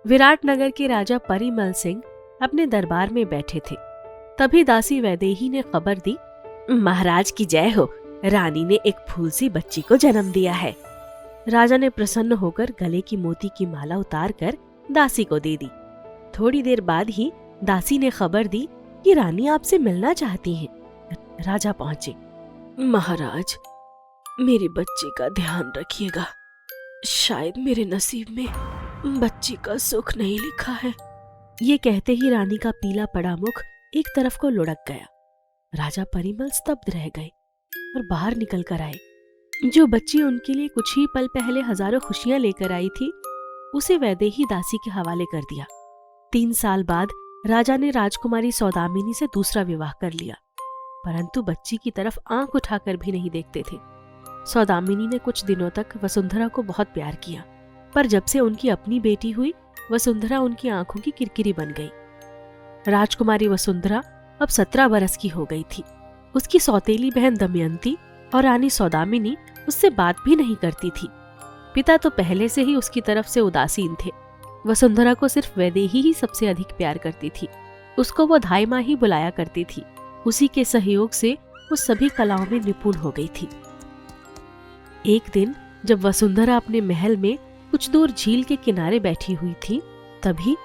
विराटनगर के राजा परिमल सिंह अपने दरबार में बैठे थे। तभी दासी वैदेही ने खबर दी, महाराज की जय हो, रानी ने एक फूल सी बच्ची को जन्म दिया है। राजा ने प्रसन्न होकर गले की मोती की माला उतारकर दासी को दे दी। थोड़ी देर बाद ही दासी ने खबर दी कि रानी आपसे मिलना चाहती हैं। राजा पहुंचे। महाराज, मेरी बच्ची का ध्यान रखिएगा, शायद मेरे नसीब में बच्ची का सुख नहीं लिखा है। ये कहते ही रानी का पीला पड़ा मुख एक तरफ को लुढ़क गया। राजा परिमल स्तब्ध रह गए और बाहर निकल कर आए। जो बच्ची उनके लिए कुछ ही पल पहले हजारों खुशियां लेकर आई थी, उसे वैदेही दासी के हवाले कर दिया। 3 साल बाद राजा ने राजकुमारी सौदामिनी से दूसरा विवाह कर लिया, परंतु बच्ची की तरफ आंख उठाकर भी नहीं देखते थे। सौदामिनी ने कुछ दिनों तक वसुंधरा को बहुत प्यार किया, पर जब से उनकी अपनी बेटी हुई, वसुंधरा उनकी आंखों की किरकिरी बन गई। राजकुमारी वसुंधरा अब 17 बरस की हो गई थी। उसकी सौतेली बहन दमयंती और रानी सौदामिनी उससे बात भी नहीं करती थी। पिता तो पहले से ही उसकी तरफ से उदासीन थे। वसुंधरा को सिर्फ वैदेही ही सबसे अधिक प्यार करती थी। उसको वो धाई माँ ही बुलाया करती थी। उसी के सहयोग से वो सभी कलाओं में निपुण हो गई थी। एक दिन जब वसुंधरा अपने महल में कुछ दूर झील के किनारे बैठी हुई थी, तभी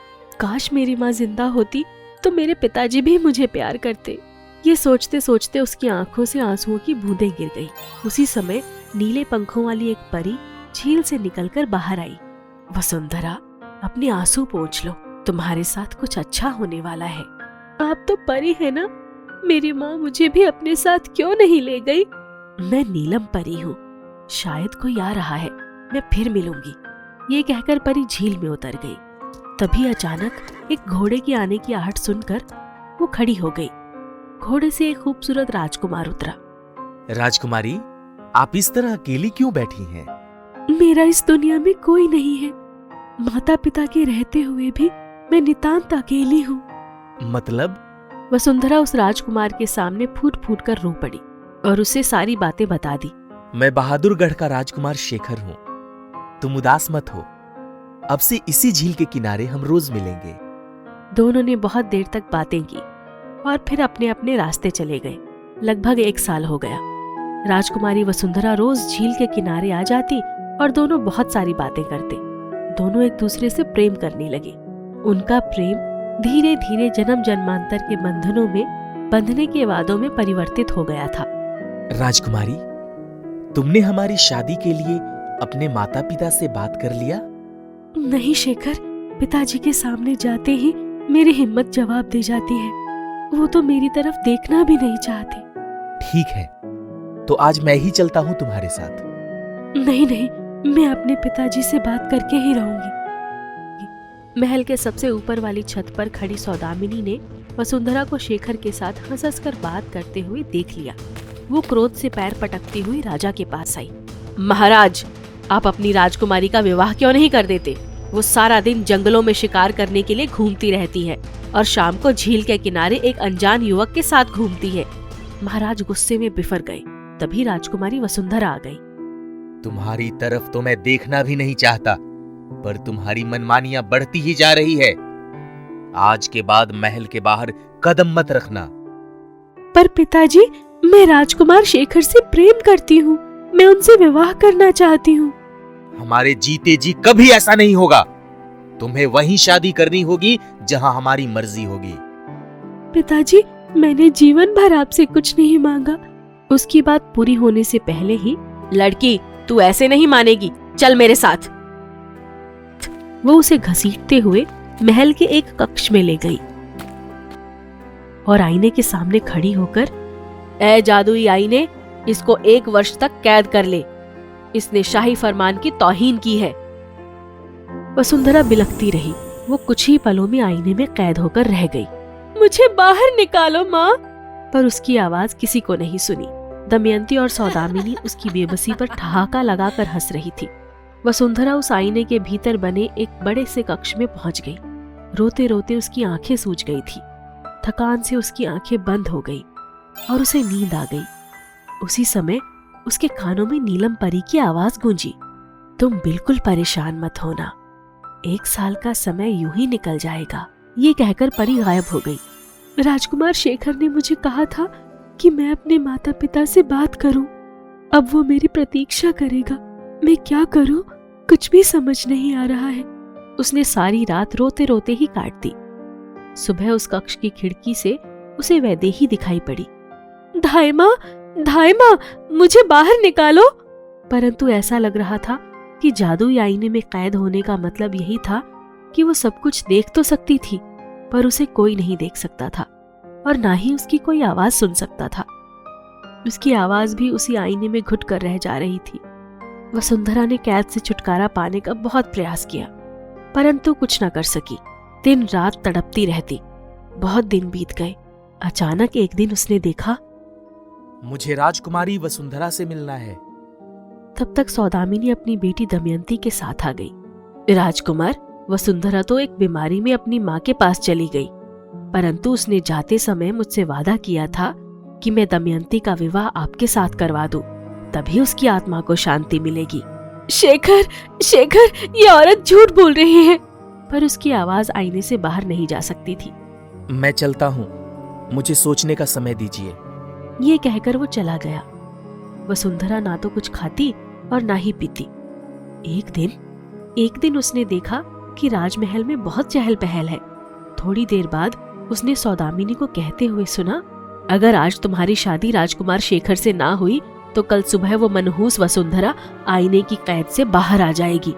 काश मेरी माँ जिंदा होती तो मेरे पिताजी भी मुझे प्यार करते। ये सोचते सोचते उसकी आंखों से आंसुओं की बूंदें गिर गई। उसी समय नीले पंखों वाली एक परी झील से निकलकर बाहर आई। वसुंधरा, अपने आंसू पोंछ लो, तुम्हारे साथ कुछ अच्छा होने वाला है। आप तो परी है ना, मेरी माँ मुझे भी अपने साथ क्यों नहीं ले गई? मैं नीलम परी हूँ, शायद कोई आ रहा है, मैं फिर मिलूंगी। ये कहकर परी झील में उतर गई। तभी अचानक एक घोड़े के आने की आहट सुनकर वो खड़ी हो गई। घोड़े से एक खूबसूरत राजकुमार उतरा। राजकुमारी, आप इस तरह अकेली क्यों बैठी हैं? मेरा इस दुनिया में कोई नहीं है। माता पिता के रहते हुए भी मैं नितांत अकेली हूँ। मतलब? वसुंधरा उस राजकुमार के सामने फूट फूट कर रो पड़ी और उसे सारी बातें बता दी। मैं बहादुरगढ़ का राजकुमार शेखर हूँ। तुम उदास मत हो, अब से इसी झील के किनारे हम रोज मिलेंगे। दोनों ने बहुत देर तक बातें की और फिर अपने अपने रास्ते चले गए। लगभग 1 साल हो गया। राजकुमारी वसुंधरा रोज झील के किनारे आ जाती और दोनों बहुत सारी बातें करते। दोनों एक दूसरे से प्रेम करने लगे। उनका प्रेम धीरे धीरे जन्म जन्मांतर के बंधनों में बंधने के वादों में परिवर्तित हो गया था। राजकुमारी, तुमने हमारी शादी के लिए अपने माता पिता से बात कर लिया? नहीं शेखर, पिताजी के सामने जाते ही मेरी हिम्मत जवाब दे जाती है। वो तो मेरी तरफ देखना भी नहीं चाहते। ठीक है, तो आज मैं ही चलता हूँ तुम्हारे साथ। नहीं नहीं, मैं अपने पिताजी से बात करके ही रहूंगी। महल के सबसे ऊपर वाली छत पर खड़ी सौदामिनी ने वसुंधरा को शेखर के साथ हंस हंस कर बात करते हुए देख लिया। वो क्रोध से पैर पटकती हुई राजा के पास आई। महाराज, आप अपनी राजकुमारी का विवाह क्यों नहीं कर देते? वो सारा दिन जंगलों में शिकार करने के लिए घूमती रहती है और शाम को झील के किनारे एक अनजान युवक के साथ घूमती है। महाराज गुस्से में बिफर गए। तभी राजकुमारी वसुंधरा आ गई। तुम्हारी तरफ तो मैं देखना भी नहीं चाहता, पर तुम्हारी मनमानियां बढ़ती ही जा रही है। आज के बाद महल के बाहर कदम मत रखना। पर पिताजी, मैं राजकुमार शेखर से प्रेम करती हूँ। मैं उनसे विवाह करना चाहती हूँ। हमारे जीते जी कभी ऐसा नहीं होगा। तुम्हें वहीं शादी करनी होगी जहाँ हमारी मर्जी होगी। पिताजी, मैंने जीवन भर आपसे कुछ नहीं मांगा। उसकी बात पूरी होने से पहले ही, लड़की, तू ऐसे नहीं मानेगी, चल मेरे साथ। वो उसे घसीटते हुए महल के एक कक्ष में ले गई और आईने के सामने खड़ी होकर, ए जादुई आईने, इसको 1 वर्ष तक कैद कर ले। इसने शाही फरमान की तौहीन की है। वसुंधरा बिलखती रही। वो कुछ ही पलों में आईने में कैद होकर रह गई। मुझे बाहर निकालो माँ। पर उसकी आवाज किसी को नहीं सुनी। दमयंती और सौदामिनी उसकी बेबसी पर ठहाका लगाकर हंस रही थी। वसुंधरा उस आईने के भीतर बने एक बड़े से कक्ष में पहुंच गई। रोते रोते उसकी आंखें सूज गई थी। थकान से उसकी आंखें बंद हो गई और उसे नींद आ गई। उसी समय उसके कानों में नीलम परी की आवाज गूंजी, तुम बिल्कुल परेशान मत होना, 1 साल का समय यूं ही निकल जाएगा। ये कहकर परी गायब हो गई। राजकुमार शेखर ने मुझे कहा था कि मैं अपने माता पिता से बात करूं। अब वो मेरी प्रतीक्षा करेगा। मैं क्या करूं? कुछ भी समझ नहीं आ रहा है। उसने सारी रात रोते रोते ही काट दी। सुबह उस कक्ष की खिड़की से उसे वैदेही दिखाई पड़ी। धाई माँ, धाई माँ, मुझे बाहर निकालो। परंतु ऐसा लग रहा था कि जादुई आईने में कैद होने का मतलब यही था कि वो सब कुछ देख तो सकती थी, पर उसे कोई नहीं देख सकता था और ना ही उसकी कोई आवाज सुन सकता था। उसकी आवाज भी उसी आईने में घुट कर रह जा रही थी। वसुंधरा ने कैद से छुटकारा पाने का बहुत प्रयास किया, परंतु कुछ न कर सकी। दिन रात तड़पती रहती। बहुत दिन बीत गए। अचानक एक दिन उसने देखा, मुझे राजकुमारी वसुंधरा से मिलना है। तब तक सौदामिनी अपनी बेटी दमयंती के साथ आ गई। राजकुमार, वसुंधरा तो एक बीमारी में अपनी माँ के पास चली गई, परंतु उसने जाते समय मुझसे वादा किया था कि मैं दमयंती का विवाह आपके साथ करवा दूं, तभी उसकी आत्मा को शांति मिलेगी। शेखर, शेखर, ये औरत झूठ बोल रही है। पर उसकी आवाज आईने से बाहर नहीं जा सकती थी। मैं चलता हूँ, मुझे सोचने का समय दीजिए। ये कहकर वो चला गया। वसुंधरा ना तो कुछ खाती और ना ही पीती। एक दिन उसने देखा कि राजमहल में बहुत चहल पहल है। थोड़ी देर बाद उसने सौदामिनी को कहते हुए सुना, अगर आज तुम्हारी शादी राजकुमार शेखर से ना हुई तो कल सुबह वो मनहूस वसुंधरा आईने की कैद से बाहर आ जाएगी।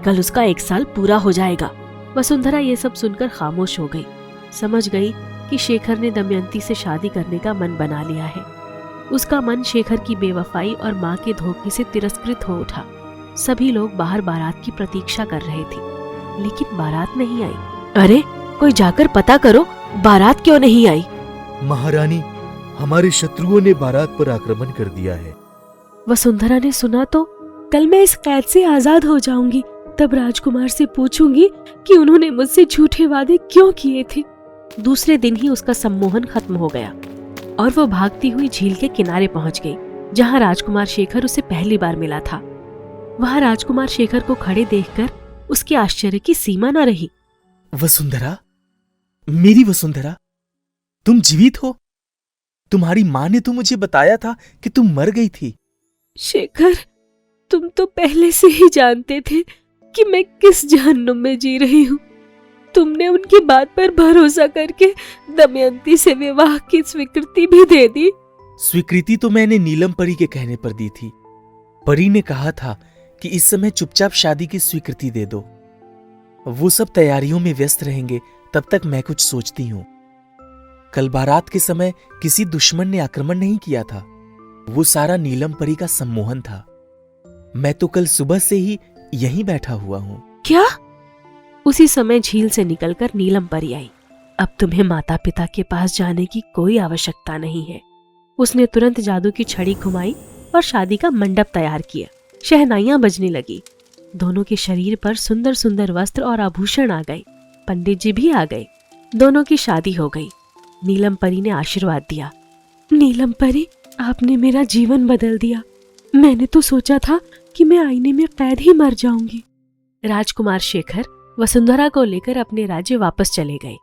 कल उसका 1 साल पूरा हो जाएगा। वसुंधरा ये सब सुनकर खामोश हो गई। समझ गई कि शेखर ने दमयंती से शादी करने का मन बना लिया है। उसका मन शेखर की बेवफाई और माँ के धोखे से तिरस्कृत हो उठा। सभी लोग बाहर बारात की प्रतीक्षा कर रहे थे, लेकिन बारात नहीं आई। अरे, कोई जाकर पता करो, बारात क्यों नहीं आई? महारानी, हमारे शत्रुओं ने बारात पर आक्रमण कर दिया है। वसुंधरा ने सुना तो कल मैं इस कैद से आजाद हो जाऊंगी। तब राजकुमार से पूछूंगी कि उन्होंने मुझसे झूठे वादे क्यों किए थे। दूसरे दिन ही उसका सम्मोहन खत्म हो गया और वो भागती हुई झील के किनारे पहुंच गई, जहां राजकुमार शेखर उसे पहली बार मिला था। वहां राजकुमार शेखर को खड़े देखकर उसके आश्चर्य की सीमा न रही। वसुंधरा, मेरी वसुंधरा, तुम जीवित हो? तुम्हारी माँ ने तो मुझे बताया था कि तुम मर गई थी। शेखर, तुम तो पहले से ही जानते थे कि मैं किस जहन्नुम में जी रही हूँ। तुमने उनकी बात पर भरोसा करके दमयंती से विवाह की स्वीकृति भी दे दी। स्वीकृति तो मैंने नीलम परी के कहने पर दी थी। परी ने कहा था कि इस समय चुपचाप शादी की स्वीकृति दे दो। वो सब तैयारियों में व्यस्त रहेंगे, तब तक मैं कुछ सोचती हूँ। कल बारात के समय किसी दुश्मन ने आक्रमण नहीं किया था। वो सारा नीलम परी का सम्मोहन था। मैं तो कल सुबह से ही यहीं बैठा हुआ हूँ। क्या? उसी समय झील से निकलकर नीलम परी आई। अब तुम्हें माता पिता के पास जाने की कोई आवश्यकता नहीं है। उसने तुरंत जादू की छड़ी घुमाई और शादी का मंडप तैयार किया। शहनाइयां बजने लगी। दोनों के शरीर पर सुंदर सुंदर वस्त्र और आभूषण आ गए। पंडित जी भी आ गए। दोनों की शादी हो गई। नीलम परी ने आशीर्वाद दिया। नीलम परी, आपने मेरा जीवन बदल दिया। मैंने तो सोचा था कि मैं आईने में कैद ही मर जाऊंगी। राजकुमार शेखर वसुंधरा को लेकर अपने राज्य वापस चले गए।